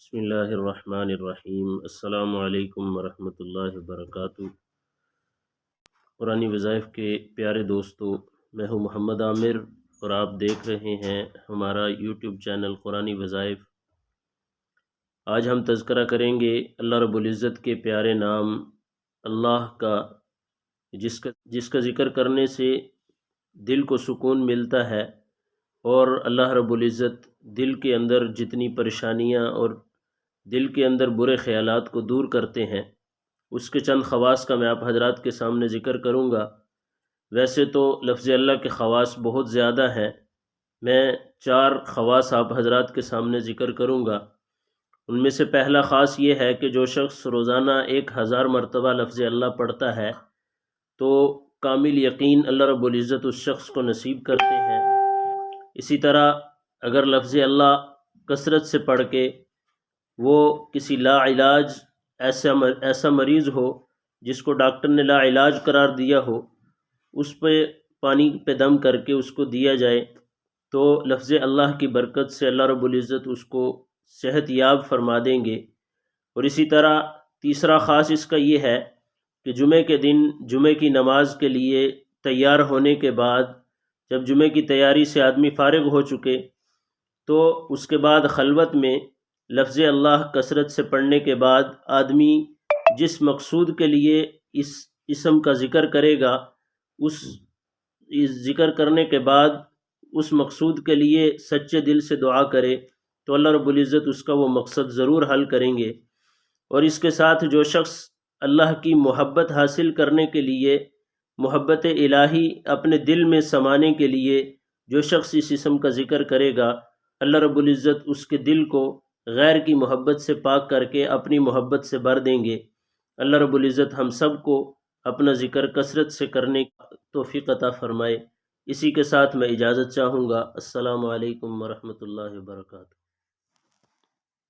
بسم اللہ الرحمن الرحیم۔ السلام علیکم ورحمۃ اللہ وبرکاتہ۔ قرآنی وظائف کے پیارے دوستو، میں ہوں محمد عامر اور آپ دیکھ رہے ہیں ہمارا یوٹیوب چینل قرآنی وظائف۔ آج ہم تذکرہ کریں گے اللہ رب العزت کے پیارے نام اللہ کا، جس کا ذکر کرنے سے دل کو سکون ملتا ہے، اور اللہ رب العزت دل کے اندر جتنی پریشانیاں اور دل کے اندر برے خیالات کو دور کرتے ہیں، اس کے چند خواص کا میں آپ حضرات کے سامنے ذکر کروں گا۔ ویسے تو لفظ اللہ کے خواص بہت زیادہ ہیں، میں 4 خواص آپ حضرات کے سامنے ذکر کروں گا۔ ان میں سے پہلا خاص یہ ہے کہ جو شخص روزانہ 1000 مرتبہ لفظ اللہ پڑھتا ہے تو کامل یقین اللہ رب العزت اس شخص کو نصیب کرتے ہیں۔ اسی طرح اگر لفظ اللہ کثرت سے پڑھ کے وہ کسی لا علاج ایسا مریض ہو جس کو ڈاکٹر نے لا علاج قرار دیا ہو، اس پہ پانی پہ دم کر کے اس کو دیا جائے تو لفظ اللہ کی برکت سے اللہ رب العزت اس کو صحت یاب فرما دیں گے۔ اور اسی طرح تیسرا خاص اس کا یہ ہے کہ جمعے کے دن جمعے کی نماز کے لیے تیار ہونے کے بعد، جب جمعے کی تیاری سے آدمی فارغ ہو چکے تو اس کے بعد خلوت میں لفظ اللہ کثرت سے پڑھنے کے بعد آدمی جس مقصود کے لیے اس اسم کا ذکر کرے گا، اس ذکر کرنے کے بعد اس مقصود کے لیے سچے دل سے دعا کرے تو اللہ رب العزت اس کا وہ مقصد ضرور حل کریں گے۔ اور اس کے ساتھ جو شخص اللہ کی محبت حاصل کرنے کے لیے، محبت الہی اپنے دل میں سمانے کے لیے جو شخص اس اسم کا ذکر کرے گا، اللہ رب العزت اس کے دل کو غیر کی محبت سے پاک کر کے اپنی محبت سے بھر دیں گے۔ اللہ رب العزت ہم سب کو اپنا ذکر کثرت سے کرنے کی توفیق عطا فرمائے۔ اسی کے ساتھ میں اجازت چاہوں گا۔ السلام علیکم ورحمۃ اللہ وبرکاتہ۔